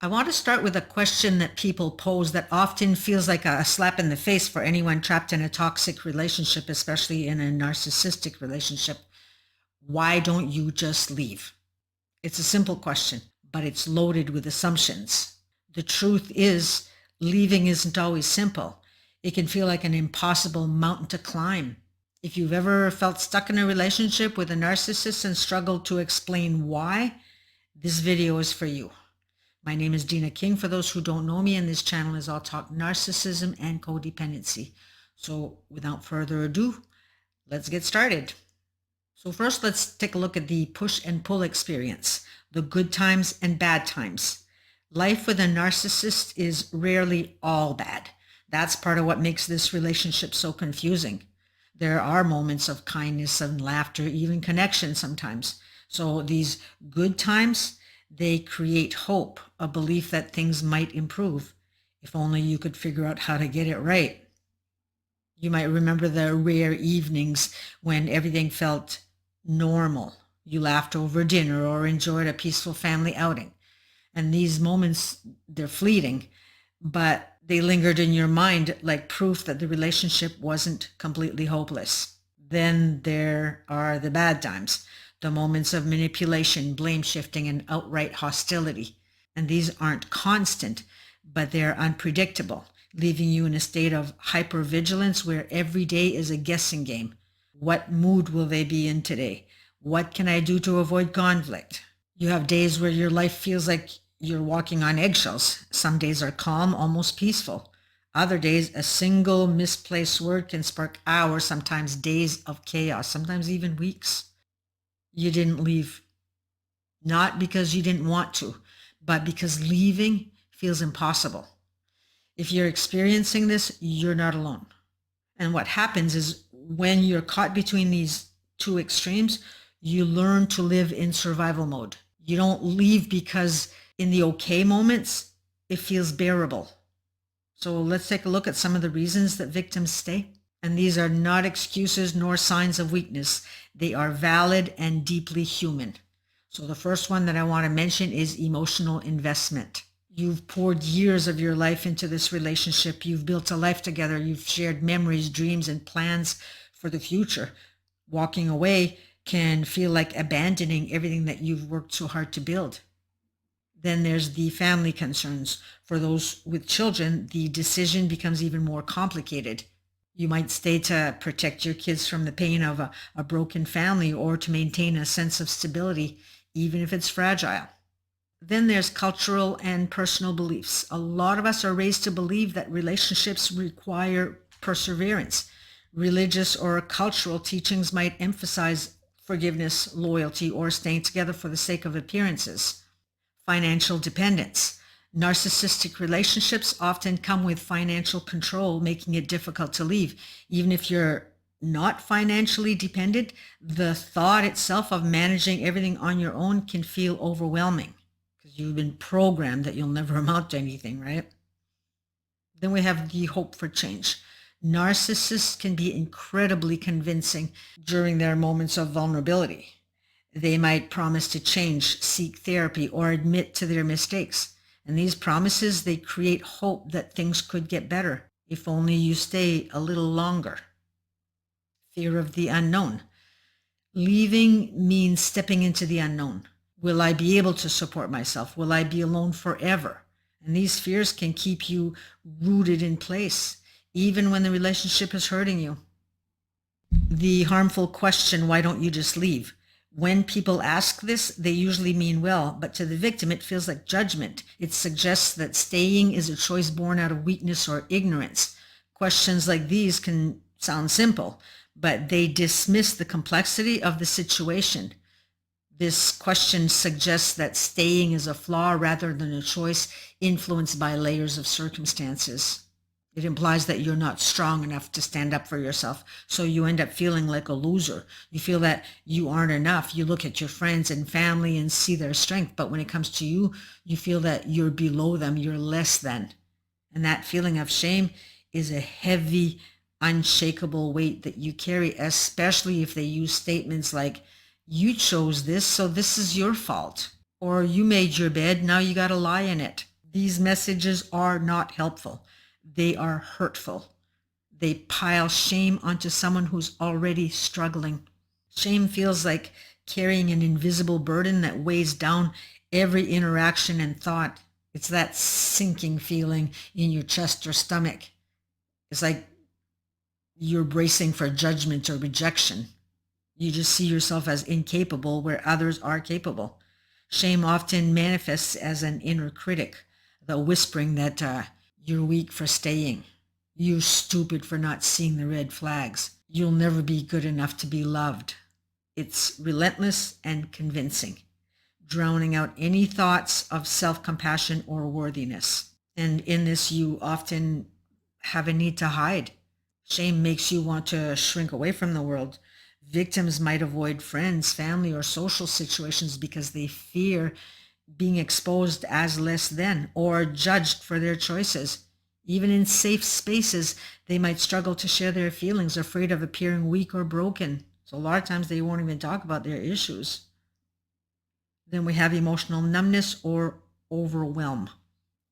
I want to start with a question that people pose that often feels like a slap in the face for anyone trapped in a toxic relationship, especially in a narcissistic relationship. Why don't you just leave? It's a simple question, but it's loaded with assumptions. The truth is, leaving isn't always simple. It can feel like an impossible mountain to climb. If you've ever felt stuck in a relationship with a narcissist and struggled to explain why, this video is for you. My name is Deanna King, for those who don't know me, and this channel is all talk narcissism and codependency. So without further ado, let's get started. So first, let's take a look at the push and pull experience, the good times and bad times. Life with a narcissist is rarely all bad. That's part of what makes this relationship so confusing. There are moments of kindness and laughter, even connection sometimes. So these good times, they create hope, a belief that things might improve. If only you could figure out how to get it right. You might remember the rare evenings when everything felt normal. You laughed over dinner or enjoyed a peaceful family outing. And these moments, they're fleeting, but they lingered in your mind like proof that the relationship wasn't completely hopeless. Then there are the bad times, the moments of manipulation, blame shifting, and outright hostility. And these aren't constant, but they're unpredictable, leaving you in a state of hypervigilance where every day is a guessing game. What mood will they be in today? What can I do to avoid conflict? You have days where your life feels like you're walking on eggshells. Some days are calm, almost peaceful. Other days, a single misplaced word can spark hours, sometimes days of chaos, sometimes even weeks. You didn't leave, not because you didn't want to, but because leaving feels impossible. If you're experiencing this, you're not alone. And what happens is when you're caught between these two extremes, you learn to live in survival mode. You don't leave because in the okay moments, it feels bearable. So let's take a look at some of the reasons that victims stay. And these are not excuses nor signs of weakness. They are valid and deeply human. So the first one that I want to mention is emotional investment. You've poured years of your life into this relationship. You've built a life together. You've shared memories, dreams, and plans for the future. Walking away can feel like abandoning everything that you've worked so hard to build. Then there's the family concerns. For those with children, the decision becomes even more complicated. You might stay to protect your kids from the pain of a broken family or to maintain a sense of stability, even if it's fragile. Then there's cultural and personal beliefs. A lot of us are raised to believe that relationships require perseverance. Religious or cultural teachings might emphasize forgiveness, loyalty, or staying together for the sake of appearances. Financial dependence. Narcissistic relationships often come with financial control, making it difficult to leave. Even if you're not financially dependent, the thought itself of managing everything on your own can feel overwhelming because you've been programmed that you'll never amount to anything, right? Then we have the hope for change. Narcissists can be incredibly convincing during their moments of vulnerability. They might promise to change, seek therapy, or admit to their mistakes. And these promises, they create hope that things could get better if only you stay a little longer. Fear of the unknown. Leaving means stepping into the unknown. Will I be able to support myself? Will I be alone forever? And these fears can keep you rooted in place, even when the relationship is hurting you. The harmful question, why don't you just leave? When people ask this, they usually mean well, but to the victim, it feels like judgment. It suggests that staying is a choice born out of weakness or ignorance. Questions like these can sound simple, but they dismiss the complexity of the situation. This question suggests that staying is a flaw rather than a choice influenced by layers of circumstances. It implies that you're not strong enough to stand up for yourself, so you end up feeling like a loser. You feel that you aren't enough. You look at your friends and family and see their strength, but when it comes to you, you feel that you're below them, you're less than. And that feeling of shame is a heavy, unshakable weight that you carry, especially if they use statements like, you chose this, so this is your fault. Or you made your bed, now you got to lie in it. These messages are not helpful. They are hurtful. They pile shame onto someone who's already struggling. Shame feels like carrying an invisible burden that weighs down every interaction and thought. It's that sinking feeling in your chest or stomach. It's like you're bracing for judgment or rejection. You just see yourself as incapable where others are capable. Shame often manifests as an inner critic, the whispering that you're weak for staying. You're stupid for not seeing the red flags. You'll never be good enough to be loved. It's relentless and convincing, drowning out any thoughts of self-compassion or worthiness. And in this, you often have a need to hide. Shame makes you want to shrink away from the world. Victims might avoid friends, family, or social situations because they fear being exposed as less than or judged for their choices. Even in safe spaces, they might struggle to share their feelings, afraid of appearing weak or broken. So a lot of times they won't even talk about their issues. Then we have emotional numbness or overwhelm.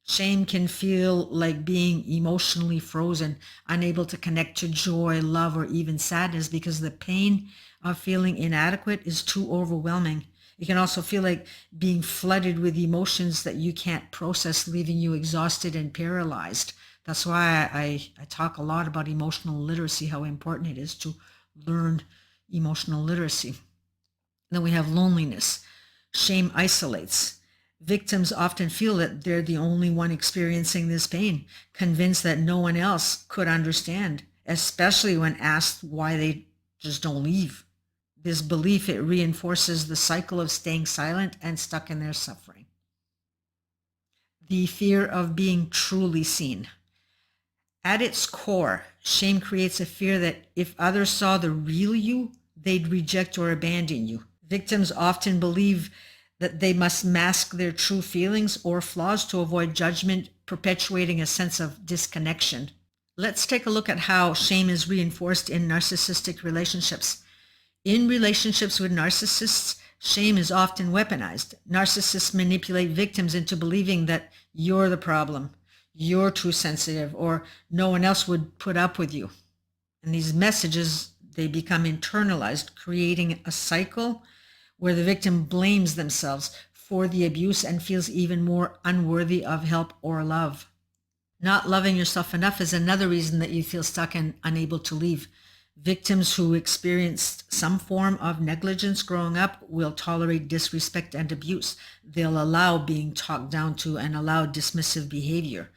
Shame can feel like being emotionally frozen, unable to connect to joy, love, or even sadness because the pain of feeling inadequate is too overwhelming. You can also feel like being flooded with emotions that you can't process, leaving you exhausted and paralyzed. That's why I talk a lot about emotional literacy, how important it is to learn emotional literacy. Then we have loneliness. Shame isolates. Victims often feel that they're the only one experiencing this pain, convinced that no one else could understand, especially when asked why they just don't leave. This belief, it reinforces the cycle of staying silent and stuck in their suffering. The fear of being truly seen. At its core, shame creates a fear that if others saw the real you, they'd reject or abandon you. Victims often believe that they must mask their true feelings or flaws to avoid judgment, perpetuating a sense of disconnection. Let's take a look at how shame is reinforced in narcissistic relationships. In relationships with narcissists, shame is often weaponized. Narcissists manipulate victims into believing that you're the problem, you're too sensitive, or no one else would put up with you. And these messages, they become internalized, creating a cycle where the victim blames themselves for the abuse and feels even more unworthy of help or love. Not loving yourself enough is another reason that you feel stuck and unable to leave. Victims who experienced some form of negligence growing up will tolerate disrespect and abuse. They'll allow being talked down to and allow dismissive behavior.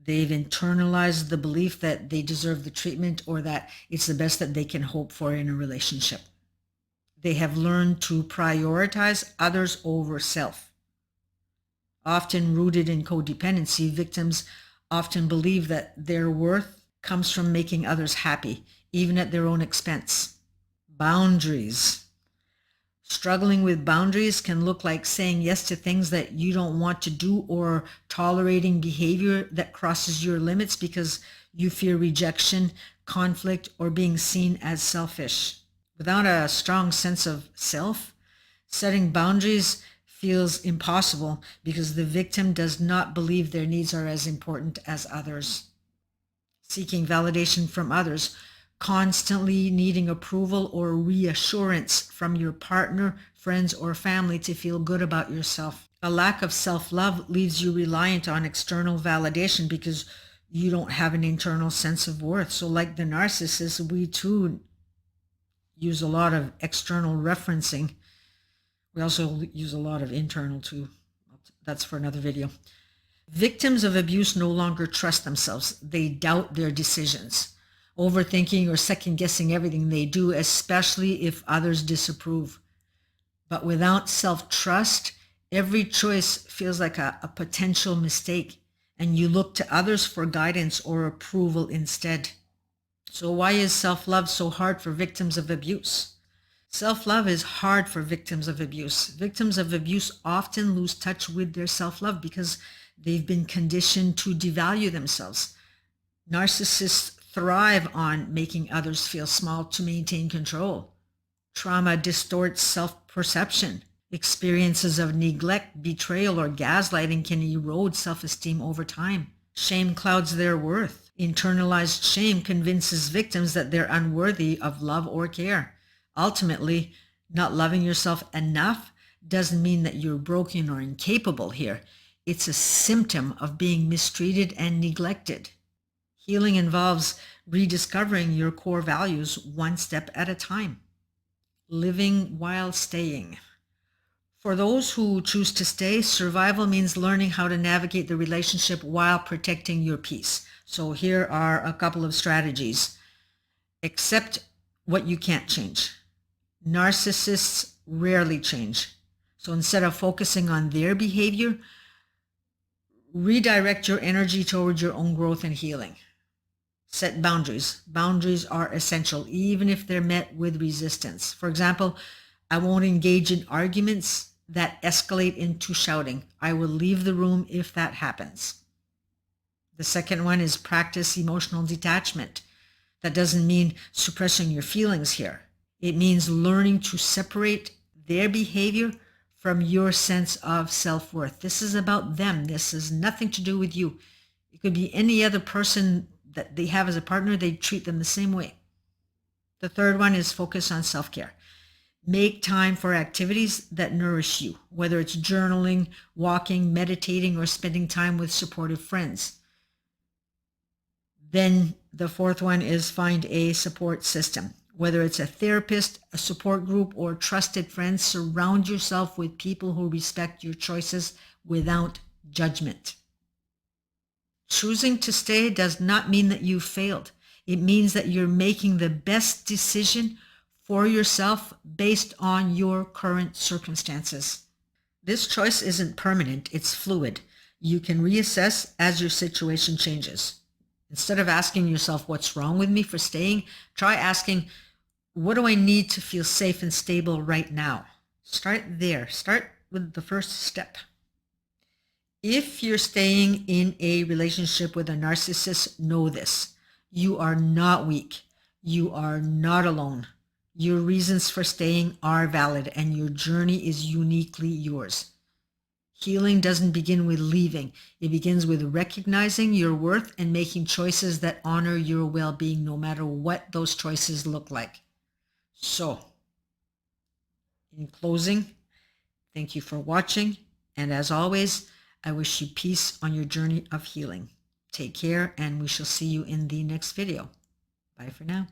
They've internalized the belief that they deserve the treatment or that it's the best that they can hope for in a relationship. They have learned to prioritize others over self. Often rooted in codependency, victims often believe that their worth comes from making others happy, even at their own expense. Boundaries. Struggling with boundaries can look like saying yes to things that you don't want to do or tolerating behavior that crosses your limits because you fear rejection, conflict, or being seen as selfish. Without a strong sense of self, setting boundaries feels impossible because the victim does not believe their needs are as important as others. Seeking validation from others, constantly needing approval or reassurance from your partner, friends, or family to feel good about yourself. A lack of self-love leaves you reliant on external validation because you don't have an internal sense of worth. So like the narcissist, we too use a lot of external referencing. We also use a lot of internal too. That's for another video. Victims of abuse no longer trust themselves. They doubt their decisions, overthinking or second-guessing everything they do, especially if others disapprove. But without self-trust, every choice feels like a potential mistake, and you look to others for guidance or approval instead. So why is self-love so hard for victims of abuse? Self-love is hard for victims of abuse. Victims of abuse often lose touch with their self-love because they've been conditioned to devalue themselves. Narcissists thrive on making others feel small to maintain control. Trauma distorts self-perception. Experiences of neglect, betrayal, or gaslighting can erode self-esteem over time. Shame clouds their worth. Internalized shame convinces victims that they're unworthy of love or care. Ultimately, not loving yourself enough doesn't mean that you're broken or incapable here. It's a symptom of being mistreated and neglected. Healing involves rediscovering your core values one step at a time. Living while staying. For those who choose to stay, survival means learning how to navigate the relationship while protecting your peace. So here are a couple of strategies. Accept what you can't change. Narcissists rarely change. So instead of focusing on their behavior, redirect your energy toward your own growth and healing. Set boundaries. Boundaries are essential, even if they're met with resistance. For example, I won't engage in arguments that escalate into shouting. I will leave the room if that happens. The second one is practice emotional detachment. That doesn't mean suppressing your feelings here. It means learning to separate their behavior from your sense of self-worth. This is about them. This has nothing to do with you. It could be any other person that they have as a partner. They treat them the same way. The third one is focus on self-care. Make time for activities that nourish you, whether it's journaling, walking, meditating, or spending time with supportive friends. Then the fourth one is find a support system. Whether it's a therapist, a support group, or trusted friends, surround yourself with people who respect your choices without judgment. Choosing to stay does not mean that you failed. It means that you're making the best decision for yourself based on your current circumstances. This choice isn't permanent, it's fluid. You can reassess as your situation changes. Instead of asking yourself, what's wrong with me for staying? Try asking, what do I need to feel safe and stable right now? Start there. Start with the first step. If you're staying in a relationship with a narcissist, know this. You are not weak. You are not alone. Your reasons for staying are valid, and your journey is uniquely yours. Healing doesn't begin with leaving. It begins with recognizing your worth and making choices that honor your well-being, no matter what those choices look like. So, in closing, thank you for watching. And as always, I wish you peace on your journey of healing. Take care, and we shall see you in the next video. Bye for now.